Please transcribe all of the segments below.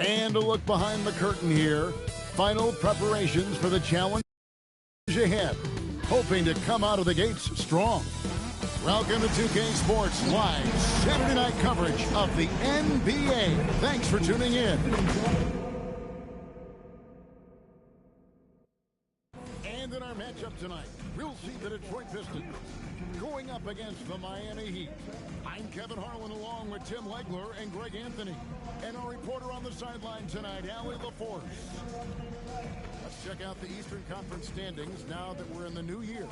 And a look behind the curtain here. Final preparations for the challenge ahead. Hoping to come out of the gates strong. Welcome to 2K Sports Live Saturday night coverage of the NBA. Thanks for tuning in. And in our matchup tonight, we'll see the Detroit Pistons going up against the Miami Heat. I'm Kevin Harlan along with Tim Legler and Greg Anthony. And our reporter on the sideline tonight, Allie LaForce. Let's check out the Eastern Conference standings now that we're in the new year.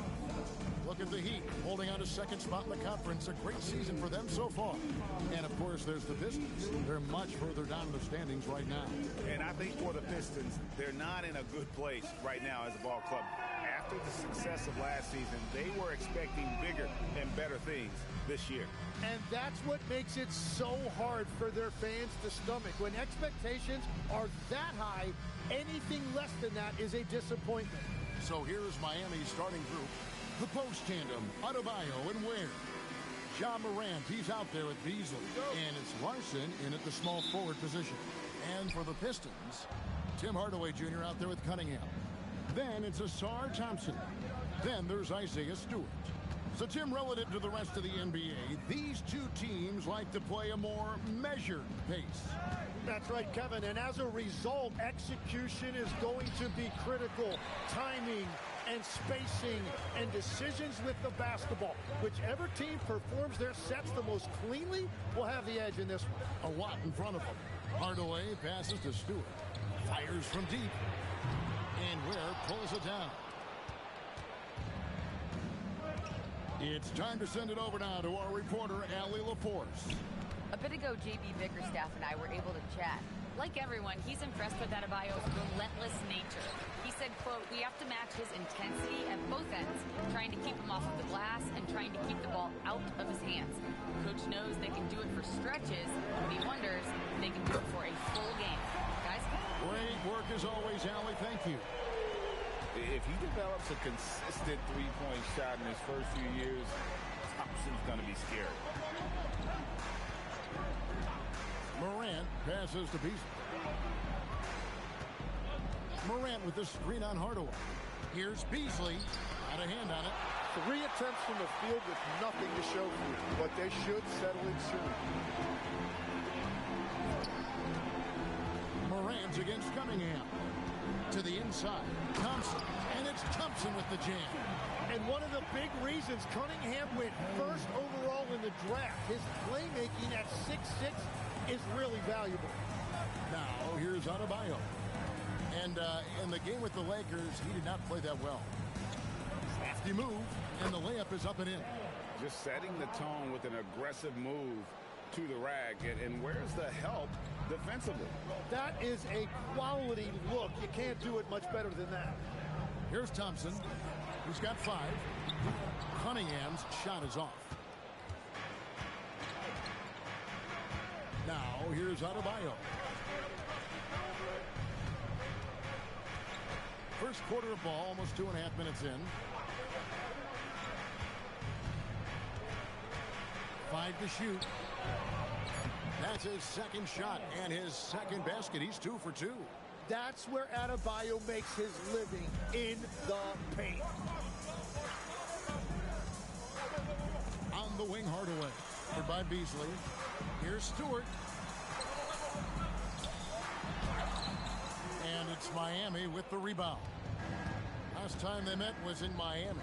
Look at the Heat holding on to second spot in the conference. A great season for them so far. And, of course, there's the Pistons. They're much further down in the standings right now. And I think for the Pistons, they're not in a good place right now as a ball club. After the success of last season, they were expecting bigger and better things this year. And that's what makes it so hard for their fans to stomach. When expectations are that high, anything less than that is a disappointment. So here's Miami's starting group. The post tandem, Adebayo and Ware. Ja Morant, he's out there with Beasley. And it's Larson in at the small forward position. And for the Pistons, Tim Hardaway Jr. out there with Cunningham. Then it's Ausar Thompson. Then there's Isaiah Stewart. So, Tim, relative to the rest of the NBA, these two teams like to play a more measured pace. That's right, Kevin. And as a result, execution is going to be critical. Timing and spacing and decisions with the basketball. Whichever team performs their sets the most cleanly will have the edge in this one. A lot in front of them. Hardaway passes to Stewart. Fires from deep. And Ware pulls it down. It's time to send it over now to our reporter, Allie LaForce. A bit ago, JB Bickerstaff and I were able to chat. Like everyone, he's impressed with Adebayo's relentless nature. He said, quote, "We have to match his intensity at both ends, trying to keep him off of the glass and trying to keep the ball out of his hands. Coach knows they can do it for stretches, but he wonders if they can do it for a full game." Guys? Great work as always, Allie. Thank you. If he develops a consistent three-point shot in his first few years, Thompson's going to be scary. Morant passes to Beasley. Morant with the screen on Hardaway. Here's Beasley. Got a hand on it. 3 attempts from the field with nothing to show for it, but they should settle it soon. Morant's against Cunningham. To the inside, Thompson, and it's Thompson with the jam. And one of the big reasons Cunningham went first overall in the draft, his playmaking at 6'6" is really valuable. Now, here's Adebayo. And in the game with the Lakers, he did not play that well. Crafty move, and the layup is up and in. Just setting the tone with an aggressive move to the rack, and where's the help defensively? That is a quality look. You can't do it much better than that. Here's Thompson. He's got 5. Cunningham's shot is off. Now, here's Adebayo. First quarter of ball, almost 2.5 minutes in. 5 to shoot. That's his second shot and his second basket. He's 2 for 2. That's where Adebayo makes his living, in the paint. On the wing, Hardaway. Covered by Beasley. Here's Stewart. And it's Miami with the rebound. Last time they met was in Miami.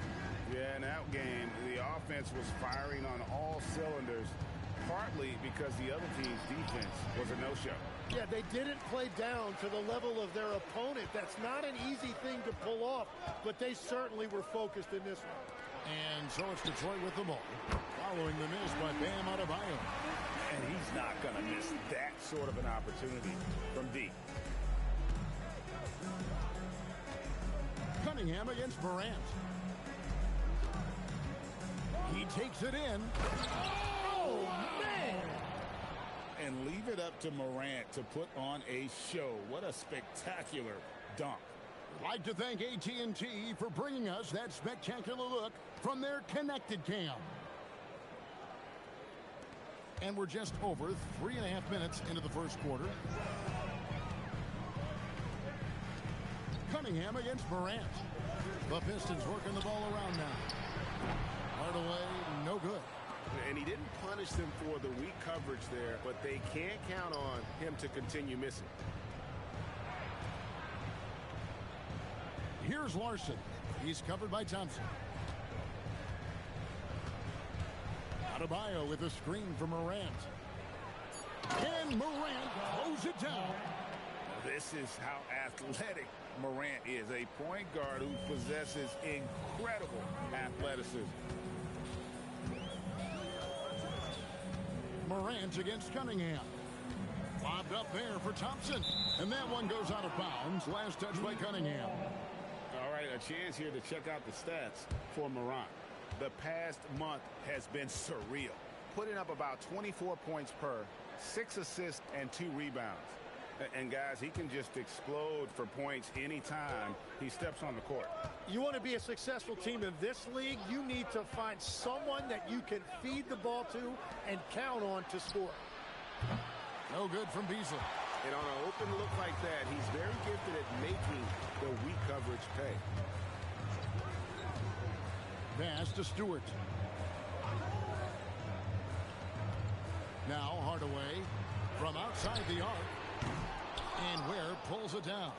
Yeah, in that game, the offense was firing on all cylinders, partly because the other team's defense was a no-show. Yeah, they didn't play down to the level of their opponent. That's not an easy thing to pull off, but they certainly were focused in this one. And so it's Detroit with the ball, following the miss by Bam Adebayo. And he's not going to miss that sort of an opportunity from deep. Cunningham against Morant. He takes it in. Oh, man! And leave it up to Morant to put on a show. What a spectacular dunk. I'd like to thank AT&T for bringing us that spectacular look from their connected cam. And we're just over 3.5 minutes into the first quarter. Cunningham against Morant. The Pistons working the ball around now. Hardaway, no good. And he didn't punish them for the weak coverage there, but they can't count on him to continue missing. Here's Larson. He's covered by Thompson. Adebayo with a screen from Morant. And Morant throws it down. This is how athletic Morant is. A point guard who possesses incredible athleticism. Morant against Cunningham. Lobbed up there for Thompson. And that one goes out of bounds. Last touch by Cunningham. All right, a chance here to check out the stats for Morant. The past month has been surreal. Putting up about 24 points per, 6 assists, and 2 rebounds. And guys, he can just explode for points anytime he steps on the court. You want to be a successful team in this league, you need to find someone that you can feed the ball to and count on to score. No good from Beasley. And on an open look like that, he's very gifted at making the weak coverage pay. Pass to Stewart. Now Hardaway from outside the arc. And Ware pulls it down.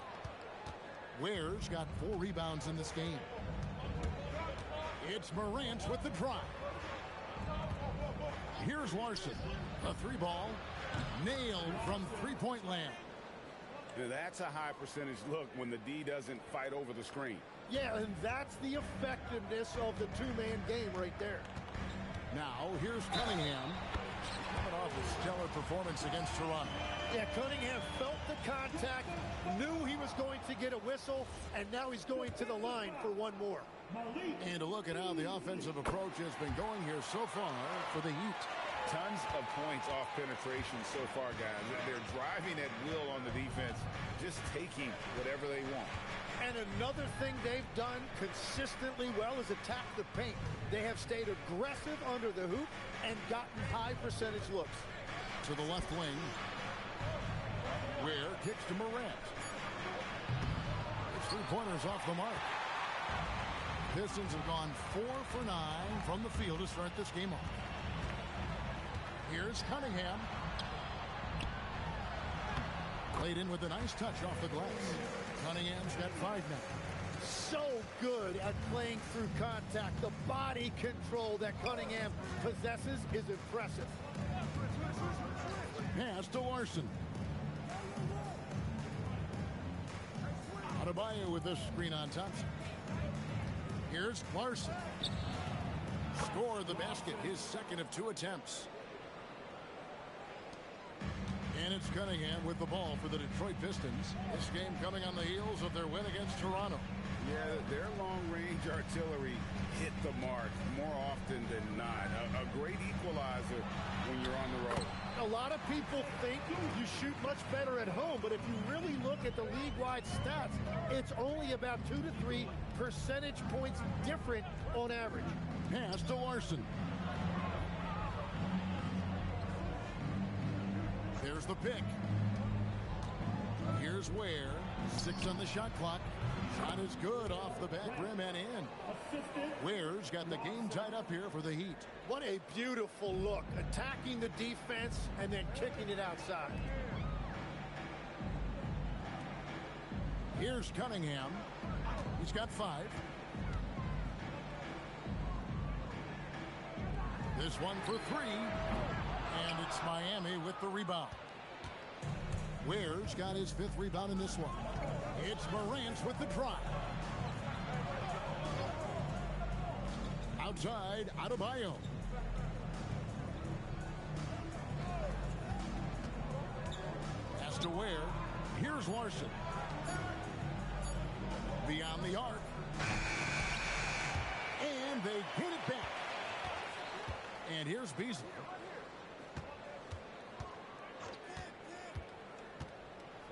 Ware's got 4 rebounds in this game. It's Morant with the drive. Here's Larson. A 3-ball. Nailed from three-point land. That's a high percentage look when the D doesn't fight over the screen. Yeah, and that's the effectiveness of the two-man game right there. Now here's Cunningham. Coming off a stellar performance against Toronto. Yeah, Cunningham felt the contact, knew he was going to get a whistle, and now he's going to the line for one more. And a look at how the offensive approach has been going here so far for the Heat. Tons of points off penetration so far, guys. They're driving at will on the defense, just taking whatever they want. And another thing they've done consistently well is attack the paint. They have stayed aggressive under the hoop and gotten high percentage looks. To the left wing. Ware kicks to Morant. It's 3-pointers off the mark. Pistons have gone 4 for 9 from the field to start this game off. Here's Cunningham. Played in with a nice touch off the glass. Cunningham's got 5 now. So good at playing through contact. The body control that Cunningham possesses is impressive. Pass to Larson. Adebayo with this screen on Thompson. Here's Larson. Scored the basket, his second of 2 attempts. And it's Cunningham with the ball for the Detroit Pistons. This game coming on the heels of their win against Toronto. Yeah, their long-range artillery hit the mark more often than not. A great equalizer when you're on the road. A lot of people think you shoot much better at home, but if you really look at the league-wide stats, it's only about 2 to 3 percentage points different on average. Pass to Larson. There's the pick. Here's Ware. 6 on the shot clock. Shot is good off the back rim and in. Ware's got the game tied up here for the Heat. What a beautiful look. Attacking the defense and then kicking it outside. Here's Cunningham. He's got 5. This one for 3. And it's Miami with the rebound. Ware's got his 5th rebound in this one. It's Morant with the drive. Outside, Adebayo. Pass to Ware. Here's Larson. Beyond the arc. And they get it back. And here's Beasley.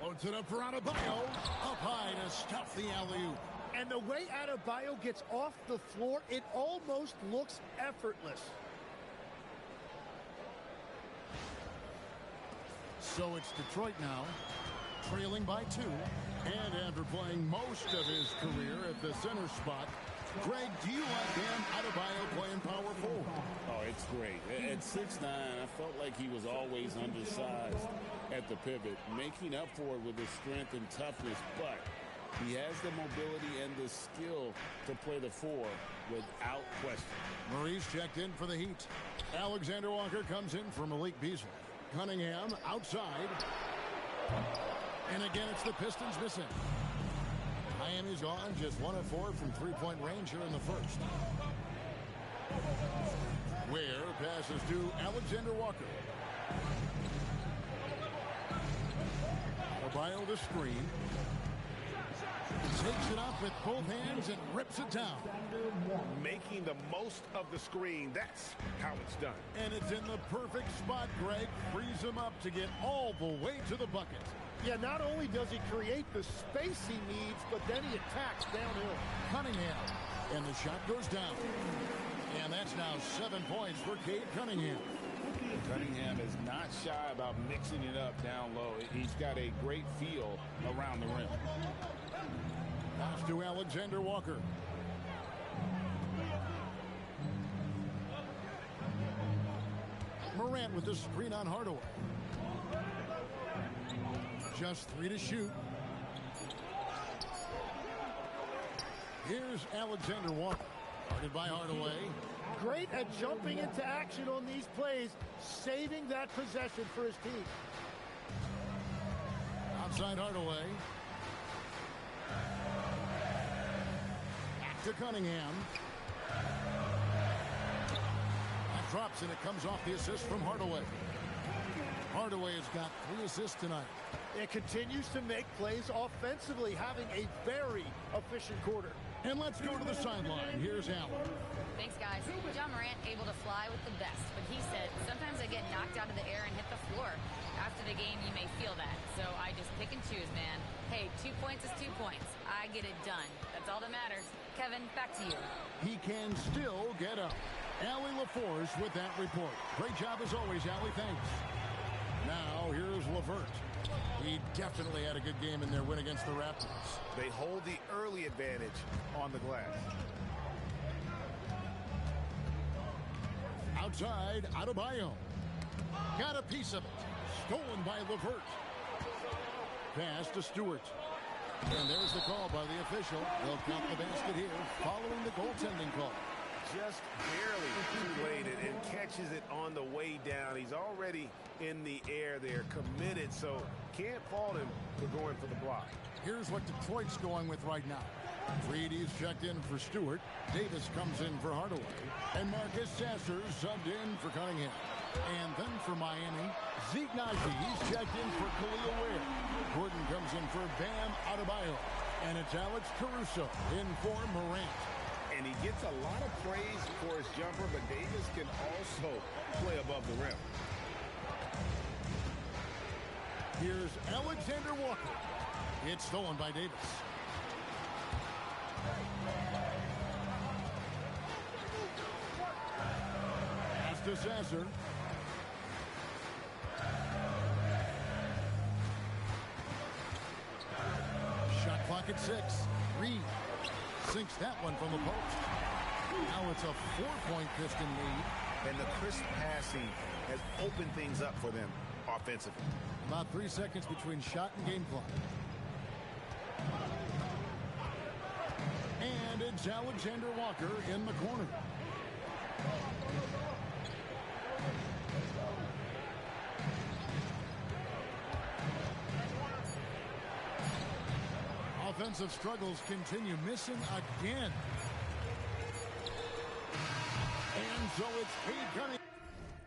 Floats it up for Adebayo. Up high to stuff the alley-oop. And the way Adebayo gets off the floor, it almost looks effortless. So it's Detroit now, trailing by 2. And after playing most of his career at the center spot, Greg, do you like Dan Adebayo playing power forward? Oh, it's great. At 6'9", I felt like he was always undersized at the pivot, making up for it with his strength and toughness, but he has the mobility and the skill to play the 4 without question. Maurice checked in for the Heat. Alexander Walker comes in for Malik Beasley. Cunningham outside. And again, it's the Pistons missing. Miami's gone just 1 of 4 from three-point range here in the first. Ware passes to Alexander Walker. Adebayo the screen. Takes it up with both hands and rips it down. Making the most of the screen. That's how it's done. And it's in the perfect spot, Greg. Frees him up to get all the way to the bucket. Yeah, not only does he create the space he needs, but then he attacks downhill. Cunningham. And the shot goes down. And that's now 7 points for Cade Cunningham. Cunningham is not shy about mixing it up down low. He's got a great feel around the rim. Pass to Alexander Walker. Morant with the screen on Hardaway. Just 3 to shoot. Here's Alexander Walker. Guarded by Hardaway. Great at jumping into action on these plays, saving that possession for his team. Outside Hardaway. Back to Cunningham. That drops and it comes off the assist from Hardaway. Hardaway has got 3 assists tonight. It continues to make plays offensively, having a very efficient quarter. And let's go to the sideline. Here's Allen. Thanks, guys. John Morant able to fly with the best, but he said, sometimes I get knocked out of the air and hit the floor. After the game, you may feel that, so I just pick and choose, man. Hey, 2 points is 2 points. I get it done. That's all that matters. Kevin, back to you. He can still get up. Allie LaForce with that report. Great job as always, Allie. Thanks. Now, here's LeVert. He definitely had a good game in their win against the Raptors. They hold the early advantage on the glass. Outside, Adebayo. Got a piece of it. Stolen by LeVert. Pass to Stewart. And there's the call by the official. They'll count the basket here following the goaltending call. Just barely too late and catches it on the way down. He's already in the air there, committed, so can't fault him for going for the block. Here's what Detroit's going with right now. Freedy's checked in for Stewart. Davis comes in for Hardaway. And Marcus Sasser subbed in for Cunningham. And then for Miami, Zeke Najee's checked in for Khalil Ware. Gordon comes in for Bam Adebayo. And it's Alex Caruso in for Morant. And he gets a lot of praise for his jumper, but Davis can also play above the rim. Here's Alexander Walker. It's stolen by Davis. Pass to Sasser. Shot clock at 6. Reed sinks that one from the post. Now it's a 4-point Piston lead. And the crisp passing has opened things up for them offensively. About 3 seconds between shot and game clock. And it's Alexander Walker in the corner. Offensive struggles continue, missing again. And so it's Cade Cunningham.